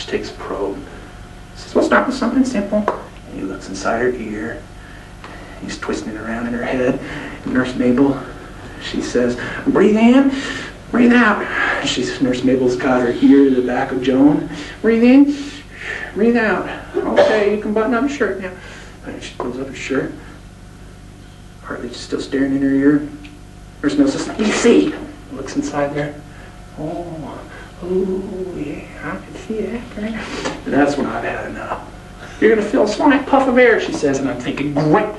She takes a probe. Says, we'll start with something simple. And he looks inside her ear. He's twisting it around in her head. And Nurse Mabel, she says, breathe in, breathe out. Nurse Mabel's got her ear to the back of Joan. Breathe in, breathe out. Okay, you can button up your shirt now. And she pulls up her shirt. Hartley's still staring in her ear. Nurse Mabel says, EC. Looks inside there. Oh, yeah, I can see that. And that's when I've had enough. You're going to feel a slight puff of air, she says, and I'm thinking, great.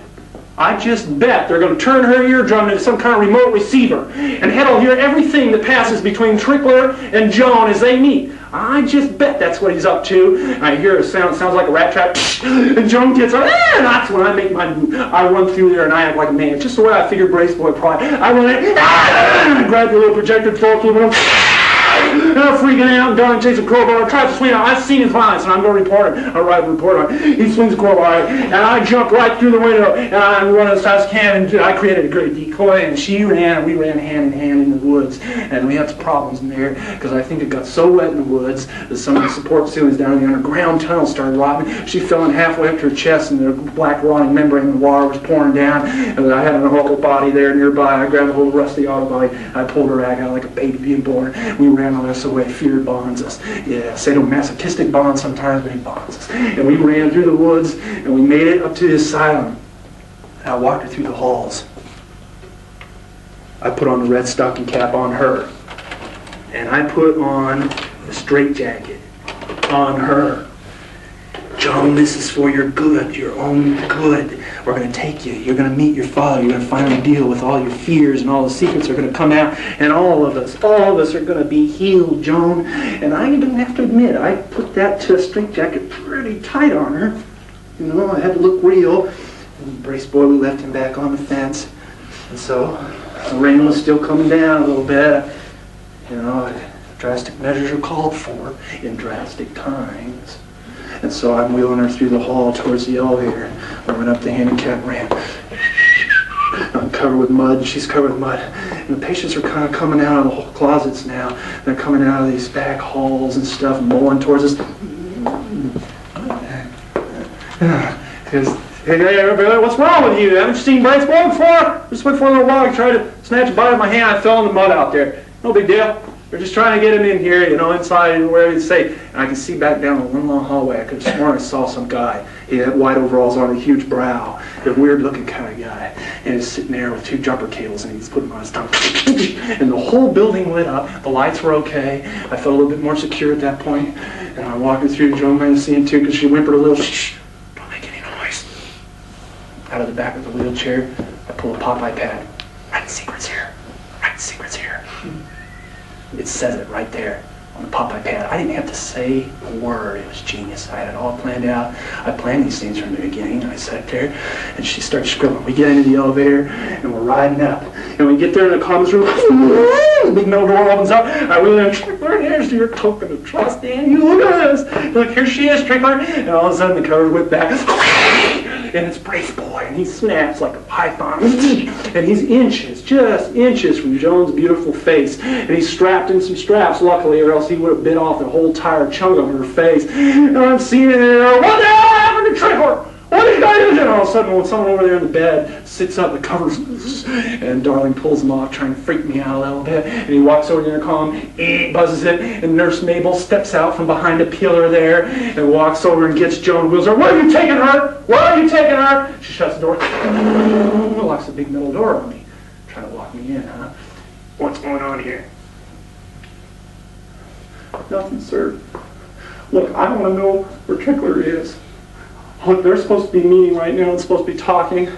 I just bet they're going to turn her eardrum into some kind of remote receiver, and Head'll hear everything that passes between Trickler and Joan as they meet. I just bet that's what he's up to. And I hear a sound, sounds like a rat trap, and Joan gets up, and that's when I make my move. I run through there and I act like a man, just the way I figured Brace Boy probably. I run in, and I grab the little projector, throw it to him, and I'm freaking out, and Don takes a crowbar, tries to swing out. I've seen his violence, and I'm going to report it. I write a report on it. He swings a crowbar, and I jump right through the window, and I run as fast as I can, and I created a great decoy, and she ran, and we ran hand in hand in the woods, and we had some problems in there, because I think it got so wet in the woods that some of the support ceilings down in the underground tunnel started rotting. She fell in halfway up to her chest, and the black rotting membrane of the water was pouring down, and I had an whole body there nearby. I grabbed a hold of the rest of the auto body, I pulled her back out like a baby being born. We ran on this away. Fear bonds us. Yeah, sadomasochistic bonds sometimes, but he bonds us. And we ran through the woods, and we made it up to the asylum. And I walked her through the halls. I put on the red stocking cap on her. And I put on the straitjacket on her. Joan, this is for your good, your own good. We're going to take you. You're going to meet your father. You're going to finally deal with all your fears, and all the secrets are going to come out, and all of us are going to be healed, Joan. And I didn't have to admit, I put that straitjacket pretty tight on her. You know, I had to look real. And Brace Boy, we left him back on the fence. And so, the rain was still coming down a little bit. You know, drastic measures are called for in drastic times. And so I'm wheeling her through the hall towards the elevator. I went up the handicap ramp. I'm covered with mud, she's covered with mud. And the patients are kind of coming out of the closets now. They're coming out of these back halls and stuff, mulling towards us. Hey, what's wrong with you? Haven't you seen Brace Boy before? Just went for a little while. He tried to snatch a bite of my hand. I fell in the mud out there. No big deal. We're just trying to get him in here, you know, inside where he's safe. And I can see back down one long hallway. I could have sworn I saw some guy. He had white overalls on, a huge brow, a weird-looking kind of guy. And he's sitting there with 2 jumper cables, and he's putting them on his tongue. And the whole building lit up. The lights were okay. I felt a little bit more secure at that point. And I walked her through. Joan might have seen too, because she whimpered a little. Shh, don't make any noise. Out of the back of the wheelchair, I pull a Popeye pad. Write secrets here. Write secrets here. It says it right there on the Popeye pad. I didn't have to say a word. It was genius. I had it all planned out. I planned these things from the beginning. I sat there, and she starts scribbling. We get into the elevator, and we're riding up. And we get there in the comms room. The big metal door opens up. I wheel in, Trickler, here's your token of trust, and you look at us. Look, here she is, Trickler. And all of a sudden, the cover whipped back. And it's Brace Boy, and he snaps like a python. And he's inches, just inches from Joan's beautiful face. And he's strapped in some straps, luckily, or else he would have bit off the whole entire chunk of her face. And I'm seeing it there. What the hell happened to Trickler? What did you guys do? And all of a sudden, when someone over there in the bed sits up, the covers, and Darling pulls him off, trying to freak me out a little bit. And he walks over to the intercom, buzzes it, and Nurse Mabel steps out from behind a pillar there and walks over and gets Joan, wheels her. Where are you taking her? Where are you taking her? She shuts the door, locks the big metal door on me, trying to lock me in, huh? What's going on here? Nothing, sir. Look, I want to know where Trickler is. Look, they're supposed to be meeting right now and supposed to be talking.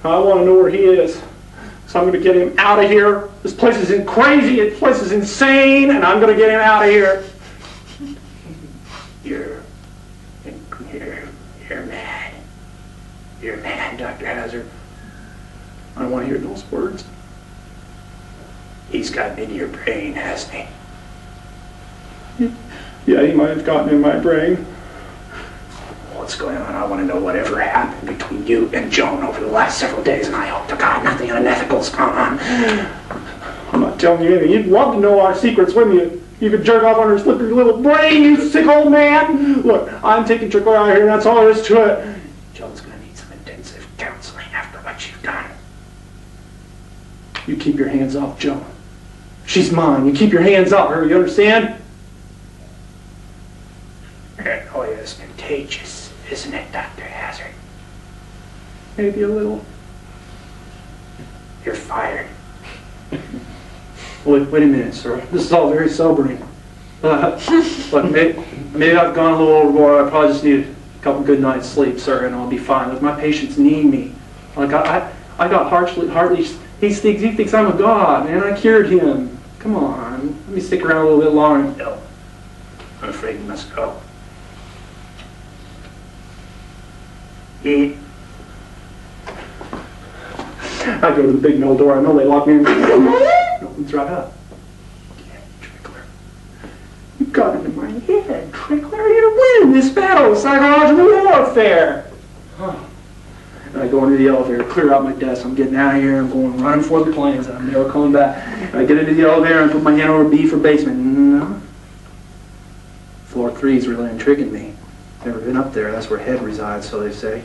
I want to know where he is. So I'm going to get him out of here. This place is crazy. This place is insane, and I'm going to get him out of here. You're mad. You're mad, Dr. Hauser. I don't want to hear those words. He's gotten into your brain, hasn't he? Yeah, he might have gotten in my brain. What's going on? I want to know whatever happened between you and Joan over the last several days, and I hope to God nothing unethical's gone on. I'm not telling you anything. You'd love to know our secrets, wouldn't you? You can jerk off on her slippery little brain, you sick old man. Look, I'm taking Trickler out of here, and that's all there is to it. Joan's gonna need some intensive counseling after what you've done. You keep your hands off Joan. She's mine. You keep your hands off her, you understand? Paranoia is contagious, isn't it, Dr. Hazard? Maybe a little. You're fired. Wait a minute, sir. This is all very sobering. Look, maybe I've gone a little overboard. I probably just need a couple good nights' sleep, sir, and I'll be fine. Look, my patients need me. Like, I got hardly. He thinks I'm a god, man. I cured him. Come on. Let me stick around a little bit longer. No. I'm afraid you must go. Eat. I go to the big middle door. I know they lock me in. Opens right up. Damn, Trickler. You got it in my head, Trickler. You're winning this battle of psychological warfare. And I go into the elevator, clear out my desk. I'm getting out of here. I'm going running for the planes. I'm never coming back. And I get into the elevator and put my hand over B for basement. No. Floor 3 is really intriguing me. Never been up there. That's where Head resides, so they say.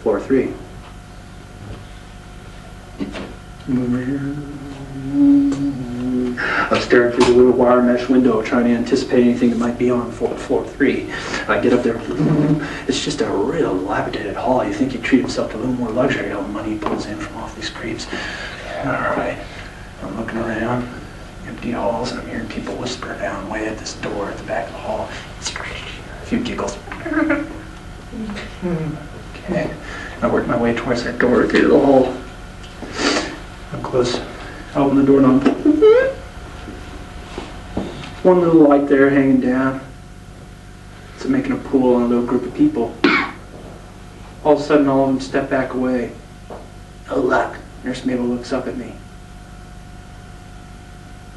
Floor 3. I was staring through the little wire mesh window trying to anticipate anything that might be on floor 3. I get up there. It's just a real dilapidated hall. You think he'd treat himself to a little more luxury, all the money he pulls in from all these creeps. Alright. I'm looking around. Empty halls, and I'm hearing people whisper down way at this door at the back of the hall. A few giggles. Okay. I work my way towards that door through the hall. I'm close. I open the door and one little light there hanging down. It's making a pool on a little group of people. All of a sudden, all of them step back away. No luck. Nurse Mabel looks up at me.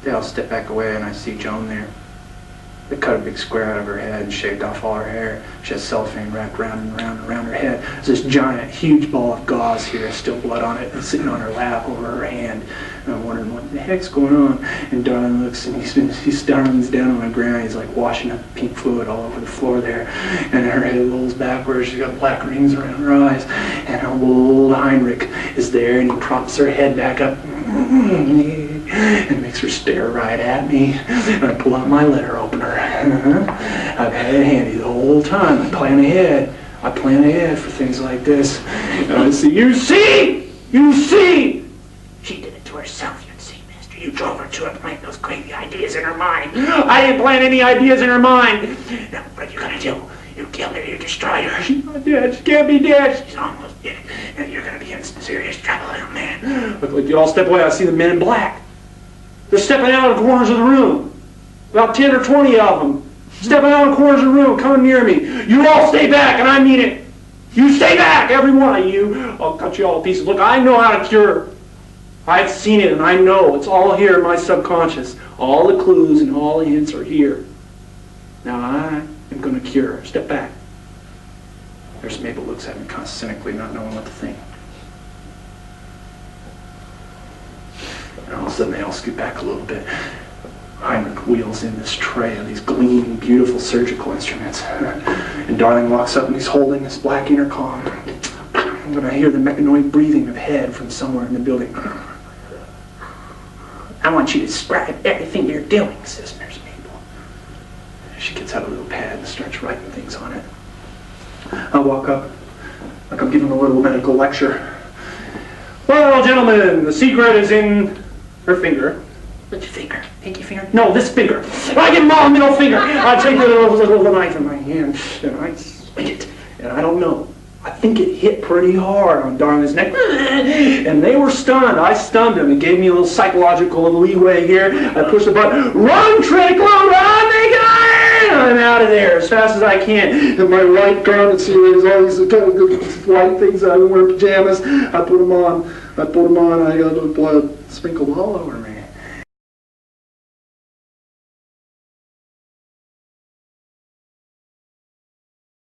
They all step back away, and I see Joan there. They cut a big square out of her head and shaved off all her hair. She has cellophane wrapped round and round and around her head. There's this giant, huge ball of gauze here, still blood on it, and sitting on her lap over her hand. And I'm wondering what the heck's going on. And Darling looks, and he's down on the ground. He's like washing up pink fluid all over the floor there. And her head rolls backwards. She's got black rings around her eyes. And old Heinrich is there, and he props her head back up. And makes her stare right at me. And I pull out my letter opener. I've had it handy the whole time. I plan ahead for things like this. And I see, you see! She did it to herself, you'd see, mister. You drove her to it, planting those crazy ideas in her mind. I didn't plant any ideas in her mind. Now, what are you gonna do? You killed her, you destroyed her. She's not dead. She can't be dead. She's almost dead. And you're gonna be in some serious trouble, little man. Look, you all step away. I see the men in black. They're stepping out of the corners of the room. About 10 or 20 of them. Stepping out of the corners of the room, coming near me. You all stay back, and I mean it. You stay back, every one of you. I'll cut you all to pieces. Look, I know how to cure. I've seen it, and I know. It's all here in my subconscious. All the clues and all the hints are here. Now I am going to cure her. Step back. Nurse Mabel looks at me kind of cynically, not knowing what to think. And all of a sudden they all scoot back a little bit. Heinrich wheels in this tray of these gleaming, beautiful surgical instruments. And Darling walks up and he's holding this black intercom. I'm going to hear the mechanoid breathing of Head from somewhere in the building. I want you to describe everything you're doing, says Nurse Mabel. She gets out a little pad and starts writing things on it. I walk up like I'm giving a little medical lecture. Well, gentlemen, the secret is in her finger. Which finger? Pinky finger? No, this finger. I give them all a middle finger. I take the little knife in my hand and I swing it. And I don't know. I think it hit pretty hard on Darling's neck. And they were stunned. I stunned them. It gave me a little psychological leeway here. I push the button. Run, Trickler, run! They got it! I'm out of there as fast as I can. In my white garments here, there's all these kind of white things. I wear pajamas. I put them on. I got a little blood sprinkled all over me.